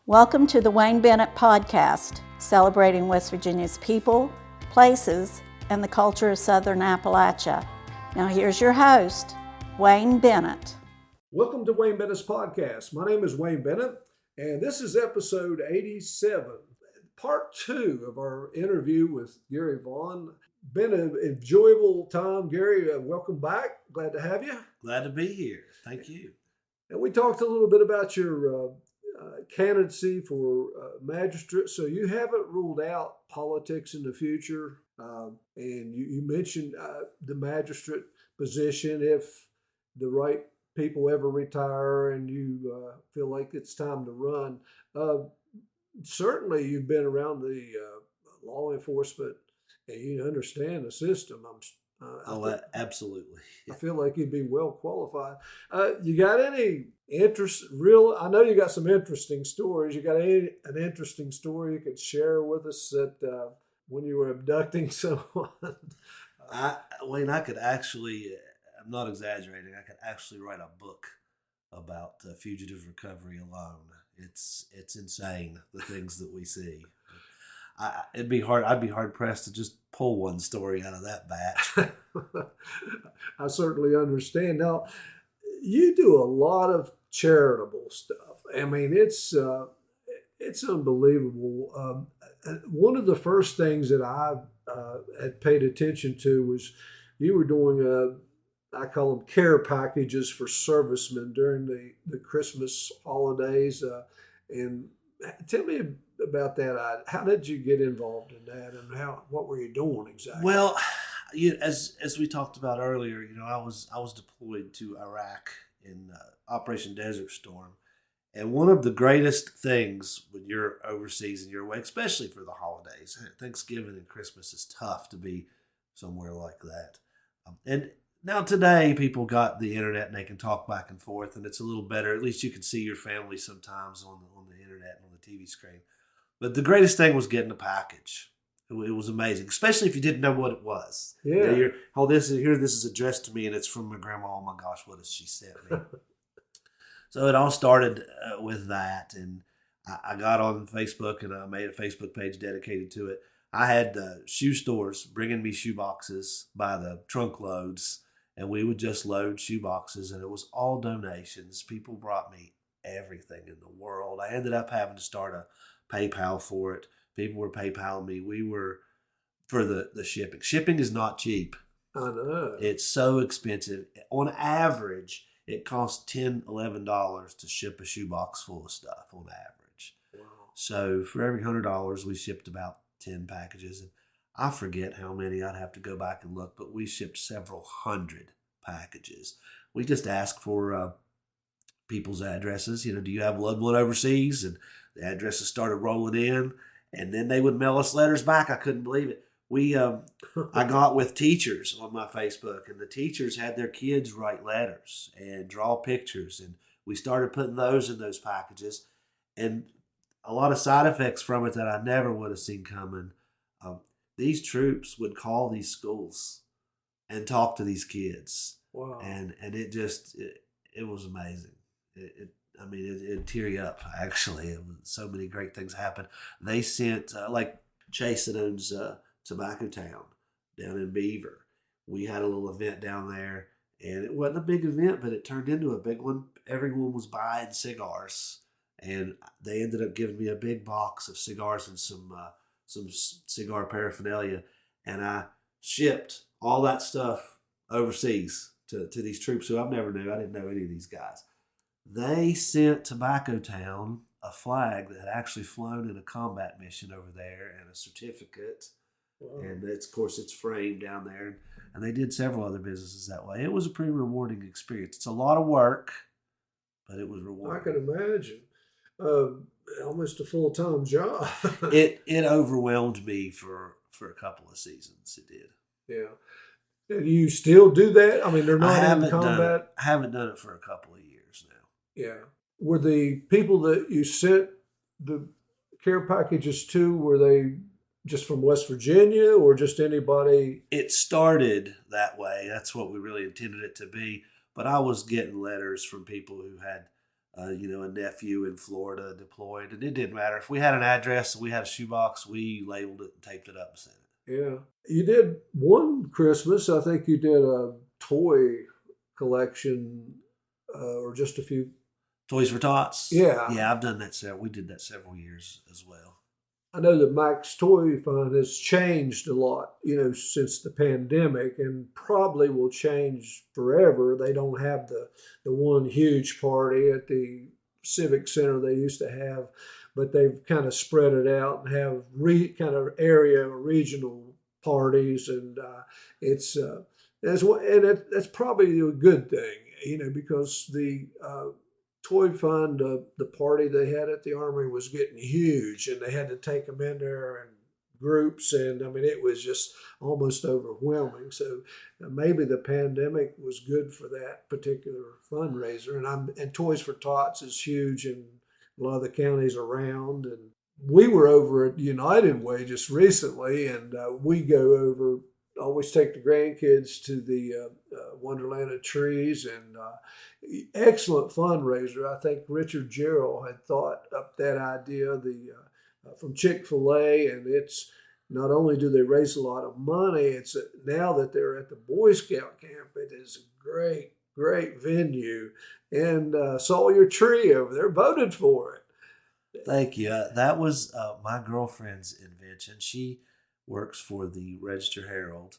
Welcome to the Wayne Bennett Podcast, celebrating West Virginia's people, places, and the culture of Southern Appalachia. Now here's your host, Wayne Bennett. Welcome to Wayne Bennett's Podcast. My name is Wayne Bennett, and this is episode 87, part 2 of our interview with Gary Vaughn. Been an enjoyable time, Gary. Welcome back. Glad to have you. Glad to be here. Thank you. And we talked a little bit about your candidacy for magistrate. So you haven't ruled out politics in the future. And you mentioned the magistrate position if the right people ever retire and you feel like it's time to run. Certainly you've been around the law enforcement and you understand the system. Absolutely. I feel like you'd be well qualified. You got any I know you got some interesting stories. You got an interesting story you could share with us that when you were abducting someone? Wayne, I could actually, I'm not exaggerating, I could actually write a book about fugitive recovery alone. It's insane, the things that we see. I'd be hard pressed to just pull one story out of that batch. I certainly understand. Now, you do a lot of charitable stuff. I mean, it's unbelievable. One of the first things that I had paid attention to was you were doing I call them care packages for servicemen during the Christmas holidays. And tell me about that. How did you get involved in that, and what were you doing exactly? Well, as we talked about earlier, I was deployed to Iraq in Operation Desert Storm, and one of the greatest things when you're overseas and you're away, especially for the holidays, Thanksgiving and Christmas is tough to be somewhere like that. And now today, people got the internet and they can talk back and forth, and it's a little better. At least you can see your family sometimes on the internet and on the TV screen. But the greatest thing was getting a package. It was amazing, especially if you didn't know what it was. Yeah. This is addressed to me, and it's from my grandma. Oh my gosh, what has she sent me? So it all started with that, and I got on Facebook and I made a Facebook page dedicated to it. I had shoe stores bringing me shoe boxes by the trunk loads, and we would just load shoe boxes, and it was all donations. People brought me everything in the world. I ended up having to start a PayPal for it. People were PayPaling me. We were for the shipping. Shipping is not cheap. I know. It's so expensive. On average, it costs $10, $11 to ship a shoebox full of stuff on average. Wow. So for every $100, we shipped about 10 packages. And I forget how many. I'd have to go back and look, but we shipped several hundred packages. We just asked for people's addresses. Do you have a loved one overseas? And the addresses started rolling in, and then they would mail us letters back. I couldn't believe it. I got with teachers on my Facebook, and the teachers had their kids write letters and draw pictures, and we started putting those in those packages, and a lot of side effects from it that I never would have seen coming. These troops would call these schools and talk to these kids. Wow. And it was amazing. It'd tear you up, actually. So many great things happened. They sent, like Chase that owns Tobacco Town down in Beaver. We had a little event down there, and it wasn't a big event, but it turned into a big one. Everyone was buying cigars, and they ended up giving me a big box of cigars and some cigar paraphernalia, and I shipped all that stuff overseas to these troops who I didn't know any of these guys. They sent Tobacco Town a flag that had actually flown in a combat mission over there and a certificate. Wow. And of course, it's framed down there. And they did several other businesses that way. It was a pretty rewarding experience. It's a lot of work, but it was rewarding. I can imagine. Almost a full-time job. It overwhelmed me for a couple of seasons. It did. Yeah. Do you still do that? I mean, they're not in combat. I haven't done it for a couple of years now. Yeah. Were the people that you sent the care packages to, were they just from West Virginia or just anybody? It started that way. That's what we really intended it to be. But I was getting letters from people who had a nephew in Florida deployed, and it didn't matter if we had an address and we had a shoebox, we labeled it and taped it up and sent it. Yeah. You did one Christmas, I think you did a toy collection or just a few. Toys for Tots. Yeah. Yeah, I've done that we did that several years as well. I know that Mike's Toy Fund has changed a lot, since the pandemic, and probably will change forever. They don't have the one huge party at the Civic Center they used to have, but they've kind of spread it out and have kind of area regional parties, and that's probably a good thing, because the Toy Fund, the party they had at the Armory was getting huge, and they had to take them in there in groups, and I mean it was just almost overwhelming. So maybe the pandemic was good for that particular fundraiser, and Toys for Tots is huge in a lot of the counties around. And we were over at United Way just recently, and we go over. Always take the grandkids to the Wonderland of Trees, and excellent fundraiser. I think Richard Gerald had thought up that idea from Chick-fil-A, and it's not only do they raise a lot of money, it's now that they're at the Boy Scout camp, it is a great venue, and saw your tree over there, voted for it. Thank you. That was my girlfriend's invention. She works for the Register Herald,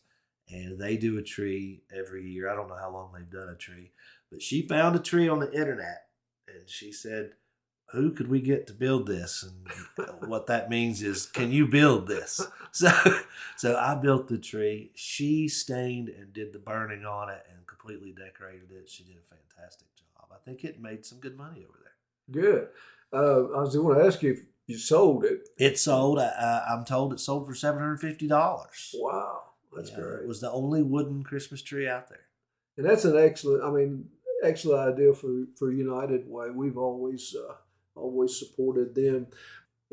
and they do a tree every year. I don't know how long they've done a tree, but she found a tree on the internet, and she said, who could we get to build this? And what that means is, can you build this? So I built the tree. She stained and did the burning on it and completely decorated it. She did a fantastic job. I think it made some good money over there. Good. I was going to ask you if you sold it. It sold. I'm told it sold for $750. Wow, that's great. It was the only wooden Christmas tree out there. And that's an excellent idea for United Way. We've always supported them.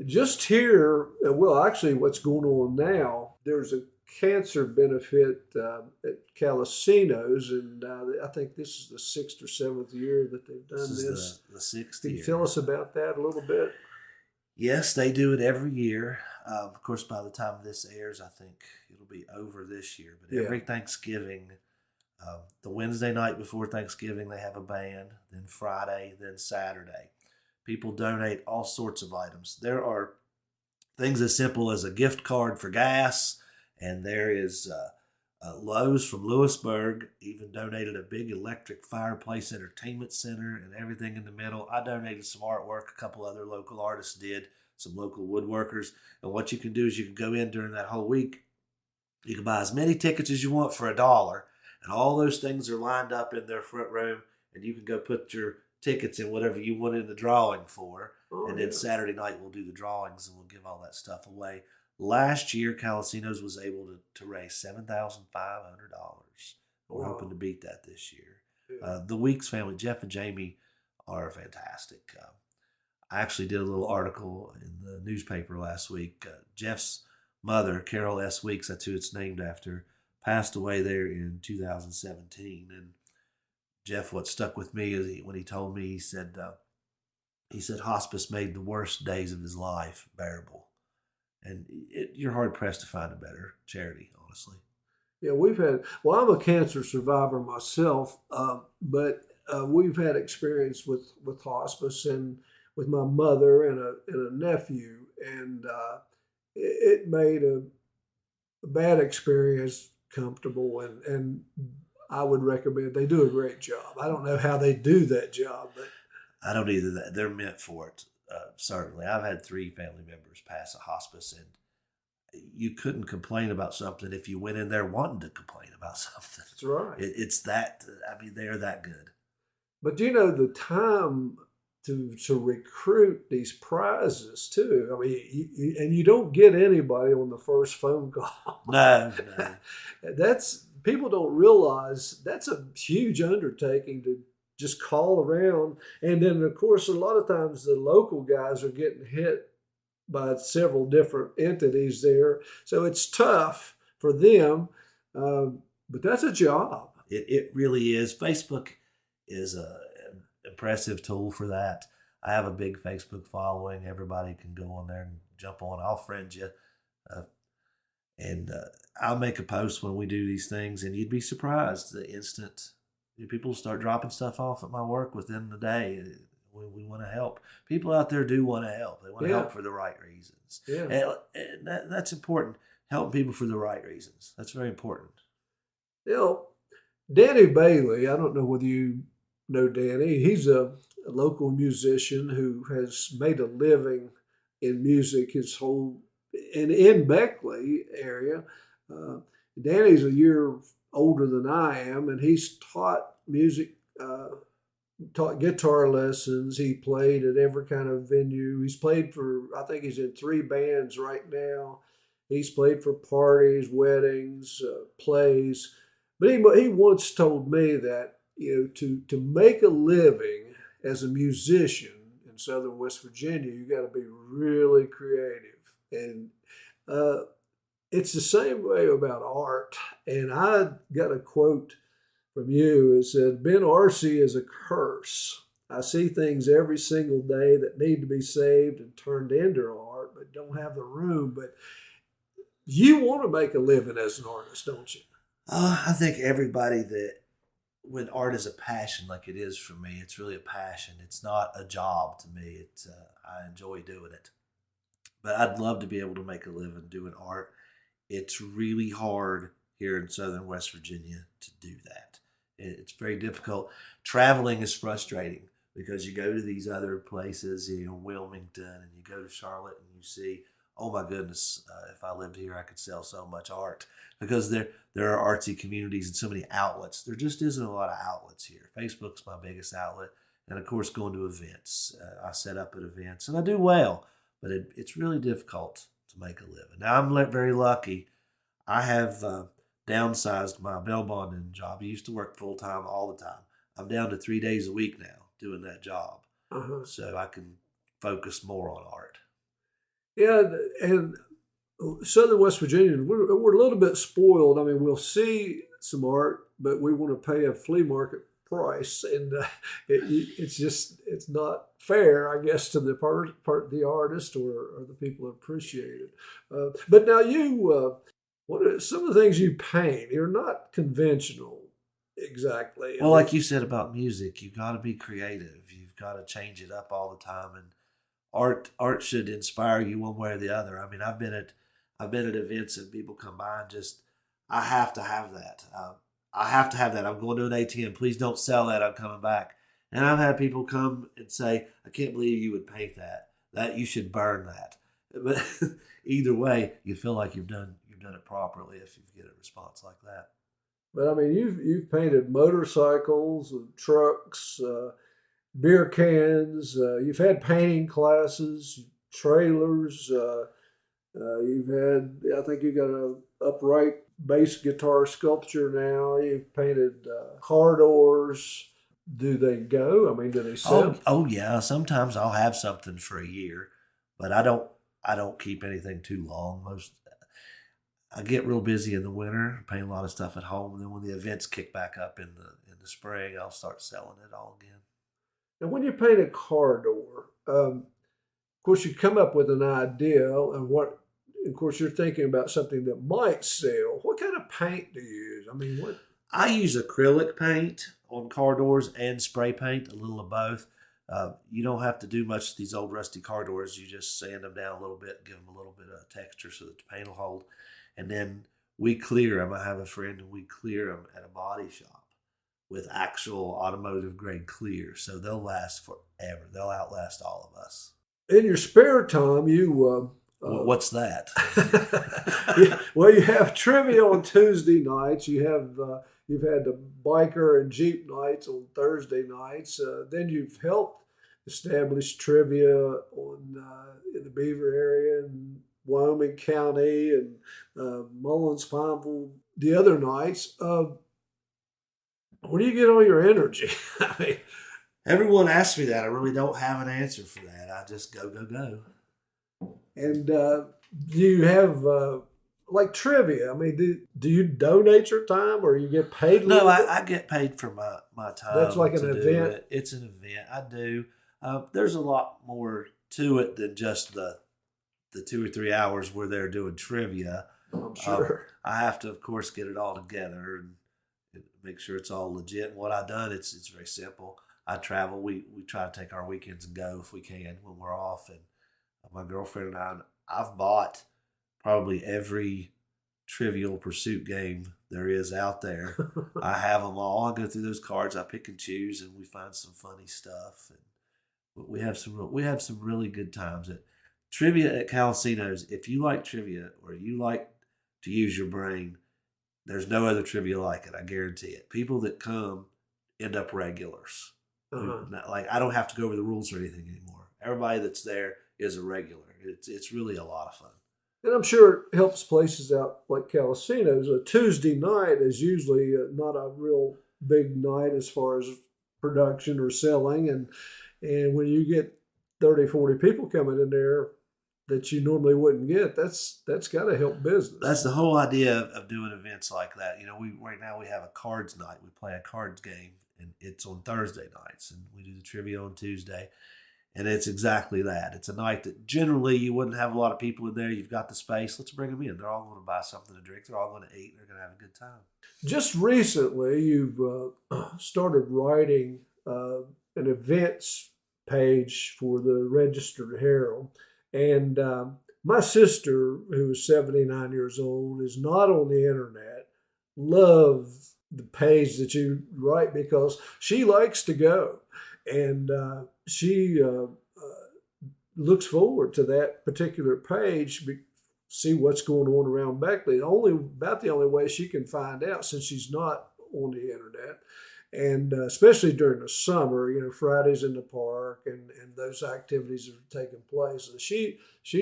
Just here, well, actually, what's going on now? There's a cancer benefit at Calasinos, and I think this is the 6th or 7th year that they've done this. The 6th Can year. you tell us about that a little bit? Yes, they do it every year. Of course, by the time this airs, I think it'll be over this year. But every Thanksgiving, the Wednesday night before Thanksgiving, they have a band. Then Friday, then Saturday. People donate all sorts of items. There are things as simple as a gift card for gas, and there is Lowe's from Lewisburg even donated a big electric fireplace entertainment center and everything in the middle. I donated some artwork. A couple other local artists did, some local woodworkers. And what you can do is you can go in during that whole week. You can buy as many tickets as you want for $1, and all those things are lined up in their front room, and you can go put your tickets in whatever you want in the drawing for. And then Saturday night we'll do the drawings and we'll give all that stuff away. Last year, Calasinos was able to raise $7,500. We're hoping to beat that this year. Yeah. The Weeks family, Jeff and Jamie, are fantastic. I actually did a little article in the newspaper last week. Jeff's mother, Carol S. Weeks, that's who it's named after, passed away there in 2017. And Jeff, what stuck with me is when he told me, he said hospice made the worst days of his life bearable. And you're hard-pressed to find a better charity, honestly. Yeah, I'm a cancer survivor myself, but we've had experience with hospice and with my mother and a nephew, and it made a bad experience comfortable, and I would recommend. They do a great job. I don't know how they do that job, but I don't either. They're meant for it. Certainly. I've had 3 family members pass a hospice, and you couldn't complain about something if you went in there wanting to complain about something. That's right. It's that, they're that good. But the time to recruit these prizes too. And you don't get anybody on the first phone call. No. People don't realize that's a huge undertaking to just call around. And then, of course, a lot of times the local guys are getting hit by several different entities there. So it's tough for them, but that's a job. It really is. Facebook is impressive tool for that. I have a big Facebook following. Everybody can go on there and jump on. I'll friend you. Uh, and I'll make a post when we do these things, and you'd be surprised the instant people start dropping stuff off at my work within the day. We want to help. People out there do want to help. They want to help for the right reasons. Yeah. And that's important. Helping people for the right reasons. That's very important. You know, Danny Bailey, I don't know whether you know Danny. He's a local musician who has made a living in music his whole, and in Beckley area. Danny's a year older than I am, and he's taught music, taught guitar lessons. He played at every kind of venue. He's played for, I think he's in 3 bands right now. He's played for parties, weddings, plays. But he once told me that, to make a living as a musician in Southern West Virginia, you got to be really creative. And it's the same way about art. And I got a quote from you. It said, "Ben Arcee is a curse. I see things every single day that need to be saved and turned into art, but don't have the room." But you want to make a living as an artist, don't you? I think everybody when art is a passion like it is for me, it's really a passion. It's not a job to me. I enjoy doing it. But I'd love to be able to make a living doing art. It's really hard here in Southern West Virginia to do that. It's very difficult. Traveling is frustrating because you go to these other places, Wilmington, and you go to Charlotte and you see, oh my goodness, if I lived here, I could sell so much art, because there are artsy communities and so many outlets. There just isn't a lot of outlets here. Facebook's my biggest outlet. And of course, going to events. I set up at events and I do well, but it's really difficult to make a living. Now, I'm very lucky. I have downsized my bail bonding job. I used to work full time all the time. I'm down to 3 days a week now doing that job. So I can focus more on art. Yeah, and Southern West Virginia, we're a little bit spoiled. I mean, we'll see some art, but we want to pay a flea market price, and it's not fair, I guess, to the artist or the people that appreciate it. But now what are some of the things you paint? You're not conventional exactly. Well, like you said about music, you've got to be creative. You've got to change it up all the time, and art should inspire you one way or the other. I mean, I've been at events and people come by and just, I have to have that. I have to have that. I'm going to an ATM. Please don't sell that. I'm coming back. And I've had people come and say, I can't believe you would paint that. That you should burn that. But either way, you feel like you've done it properly if you get a response like that. But I mean, you've painted motorcycles, trucks, beer cans. You've had painting classes, trailers. You've had, I think you got an upright bass guitar sculpture now. You've painted car doors. Do they go? I mean, do they sell? Oh yeah. Sometimes I'll have something for a year, but I don't keep anything too long. I get real busy in the winter, paint a lot of stuff at home, and then when the events kick back up in the spring, I'll start selling it all again. And when you paint a car door, of course, you come up with an idea, and of course, you're thinking about something that might sell. What kind of paint do you use? I mean, what? I use acrylic paint on car doors and spray paint, a little of both. You don't have to do much to these old rusty car doors. You just sand them down a little bit, give them a little bit of texture so that the paint will hold. And then we clear them. I have a friend and we clear them at a body shop with actual automotive grade clear. So they'll last forever. They'll outlast all of us. In your spare time, you... what's that? Well, you have trivia on Tuesday nights. You've had the biker and Jeep nights on Thursday nights. Then you've helped establish trivia in the Beaver area and Wyoming County and Mullins, Pineville the other nights. Where do you get all your energy? I mean, everyone asks me that. I really don't have an answer for that. I just go. And do you have like trivia. I mean, do you donate your time or you get paid a No, little bit? I get paid for my That's time like an to do event. it. It's an event. I do. There's a lot more to it than just the 2 or 3 hours we're there doing trivia. I'm sure. I have to, of course, get it all together and make sure it's all legit. And what I've done, it's very simple. I travel. We try to take our weekends and go if we can when we're off. And my girlfriend and I've bought probably every Trivial Pursuit game there is out there. I have them all. I go through those cards. I pick and choose, and we find some funny stuff. And we have some really good times at trivia at Calicinos. If you like trivia or you like to use your brain, there's no other trivia like it. I guarantee it. People that come end up regulars. Like I don't have to go over the rules or anything anymore. Everybody that's there is a regular. It's really a lot of fun. And I'm sure it helps places out like Calicinos. A Tuesday night is usually not a real big night as far as production or selling. And when you get 30, 40 people coming in there that you normally wouldn't get, that's got to help business. That's the whole idea of doing events like that. You know, we right now we have a cards night. We play a cards game, and it's on Thursday nights, and we do the trivia on Tuesday. And it's exactly that. It's a night that generally you wouldn't have a lot of people in there. You've got the space. Let's bring them in. They're all going to buy something to drink. They're all going to eat. They're going to have a good time. Just recently, you've started writing an events page for the Register Herald. And my sister, who is 79 years old, is not on the internet, loves the page that you write because she likes to go. And she looks forward to that particular page, see what's going on around Beckley. About the only way she can find out since she's not on the internet. And especially during the summer, Fridays in the park and those activities are taking place. And she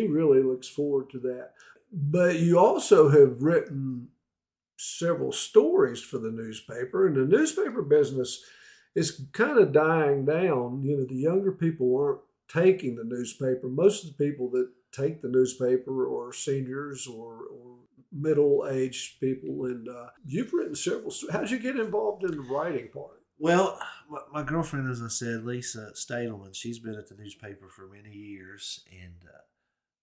really looks forward to that. But you also have written several stories for the newspaper, and the newspaper business is kind of dying down. The younger people aren't taking the newspaper. Most of the people that take the newspaper are seniors or middle-aged people. And you've written several stories. How did you get involved in the writing part? Well, my girlfriend, as I said, Lisa Stadelman, she's been at the newspaper for many years and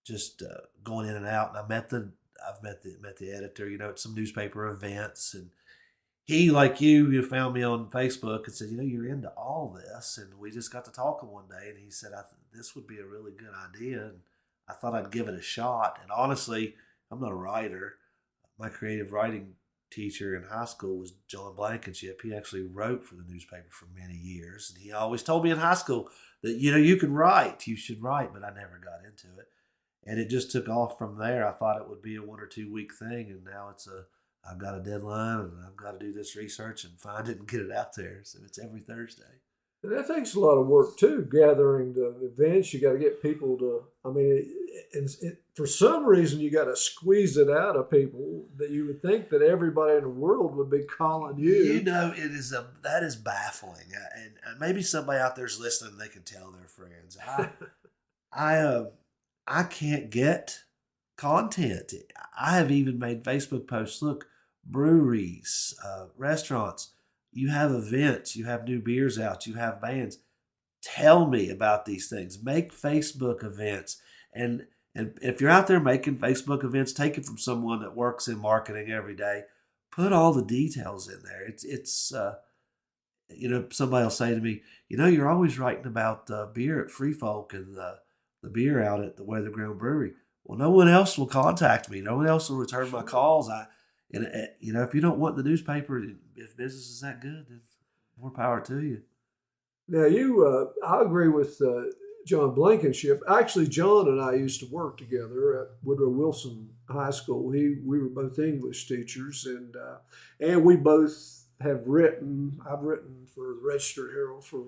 just going in and out. And I've met the editor, at some newspaper events, and he, like you found me on Facebook and said, you're into all this. And we just got to talking one day, and he said, this would be a really good idea. And I thought I'd give it a shot. And honestly, I'm not a writer. My creative writing teacher in high school was John Blankenship. He actually wrote for the newspaper for many years. And he always told me in high school that, you can write, you should write, but I never got into it. And it just took off from there. I thought it would be a 1 or 2 week thing. And now I've got a deadline and I've got to do this research and find it and get it out there. So it's every Thursday. And that takes a lot of work too, gathering the events. You got to get people to, for some reason, you got to squeeze it out of people that you would think that everybody in the world would be calling you. That is baffling. And maybe somebody out there's listening, they can tell their friends. I can't get content. I have even made Facebook posts. Look, breweries, restaurants, you have events, you have new beers out, you have bands. Tell me about these things. Make Facebook events. And if you're out there making Facebook events, take it from someone that works in marketing every day. Put all the details in there. It's somebody will say to me, you're always writing about the beer at Free Folk and the beer out at the Weather Ground Brewery. Well, no one else will contact me. No one else will return my calls. If you don't want the newspaper, if business is that good, then more power to you. Now, I agree with John Blankenship. Actually, John and I used to work together at Woodrow Wilson High School. We were both English teachers, and we both have written. I've written for the Register Herald for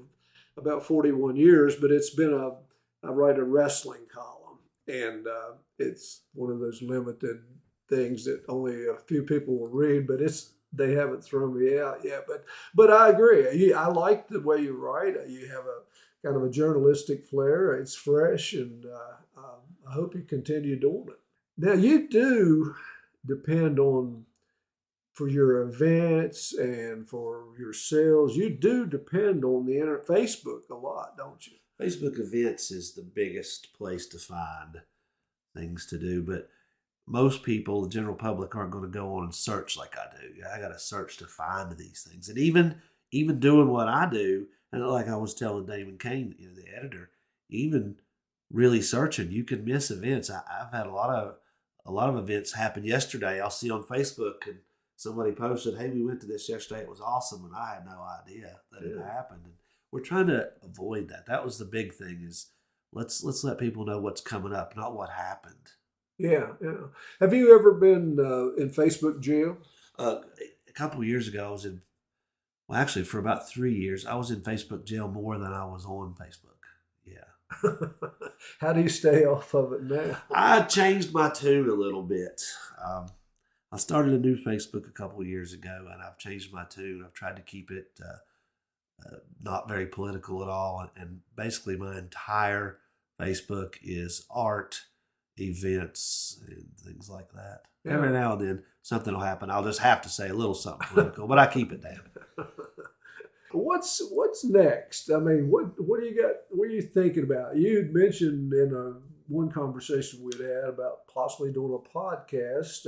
about 41 years, but I write a wrestling column, and it's one of those limited things that only a few people will read, but they haven't thrown me out yet. But I agree. I like the way you write. You have a kind of a journalistic flair. It's fresh, and I hope you continue doing it. Now, you do depend on for your events and for your sales. You do depend on the Facebook a lot, don't you? Facebook events is the biggest place to find things to do, but most people, the general public, aren't going to go on and search like I do. I got to search to find these things, and even doing what I do, and like I was telling Damon Kane, the editor, even really searching, you can miss events. I've had a lot of events happen yesterday. I'll see on Facebook and somebody posted, "Hey, we went to this yesterday. It was awesome," and I had no idea that it happened. And we're trying to avoid that. That was the big thing. Is let's let people know what's coming up, not what happened. Yeah, yeah. Have you ever been in Facebook jail? A couple of years ago, I was in. Well, actually, for about 3 years, I was in Facebook jail more than I was on Facebook. Yeah. How do you stay off of it now? I changed my tune a little bit. I started a new Facebook a couple of years ago, and I've changed my tune. I've tried to keep it not very political at all, and basically my entire Facebook is art, events, and things like that. Yeah. Every now and then something will happen. I'll just have to say a little something political, but I keep it down. What's next? I mean, what do you got? What are you thinking about? You'd mentioned in one conversation we'd had about possibly doing a podcast.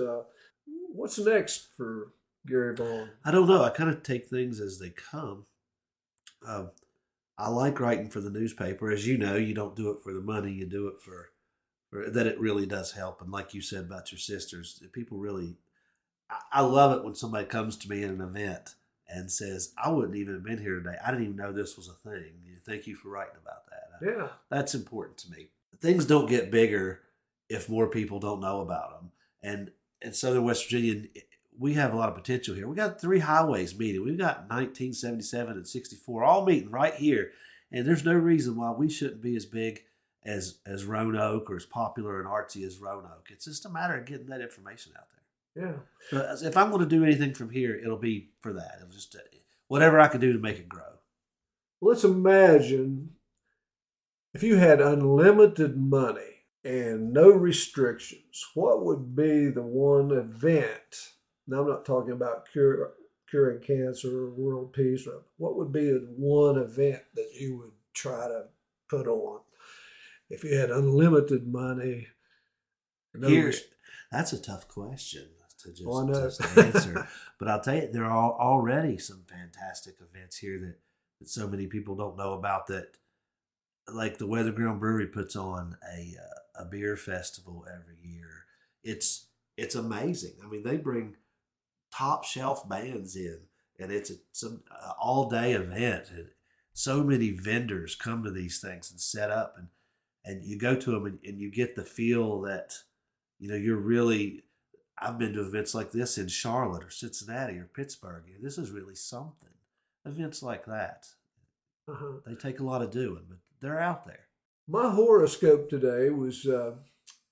What's next for Gary Vaughn? I don't know. I kind of take things as they come. I like writing for the newspaper. As you know, you don't do it for the money. You do it for that it really does help. And like you said about your sisters, people really, I love it when somebody comes to me at an event and says, "I wouldn't even have been here today. I didn't even know this was a thing. Thank you for writing about that." Yeah. That's important to me. Things don't get bigger if more people don't know about them. And in Southern West Virginia, we have a lot of potential here. We got 3 highways meeting. We've got 1977 and 64 all meeting right here. And there's no reason why we shouldn't be as big as Roanoke or as popular and artsy as Roanoke. It's just a matter of getting that information out there. Yeah. So if I'm going to do anything from here, it'll be for that. It'll just whatever I can do to make it grow. Let's imagine if you had unlimited money and no restrictions, what would be the one event? Now, I'm not talking about curing cancer or world peace. What would be the one event that you would try to put on if you had unlimited money? That's a tough question to just to answer. But I'll tell you, there are already some fantastic events here that so many people don't know about. That, like the Weather Ground Brewery puts on a beer festival every year. It's amazing. I mean, they bring top shelf bands in, and it's some all day event, and so many vendors come to these things and set up, and you go to them and you get the feel that you're really. I've been to events like this in Charlotte or Cincinnati or Pittsburgh. This is really something. Events like that, they take a lot of doing, but they're out there. My horoscope today was.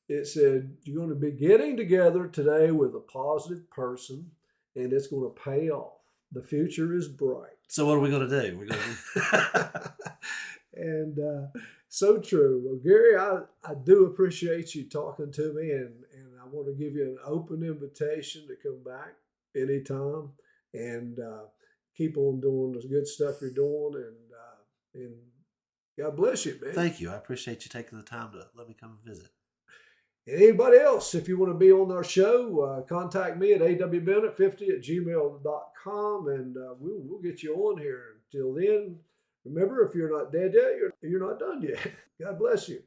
It said you're going to be getting together today with a positive person, and it's going to pay off. The future is bright. So what are we going to do? We're going to And so true. Well, Gary, I do appreciate you talking to me, and I want to give you an open invitation to come back anytime and keep on doing the good stuff you're doing, and God bless you, man. Thank you. I appreciate you taking the time to let me come and visit. And anybody else, if you want to be on our show, contact me at awbennett50@gmail.com, and we'll get you on here. Until then, remember, if you're not dead yet, you're not done yet. God bless you.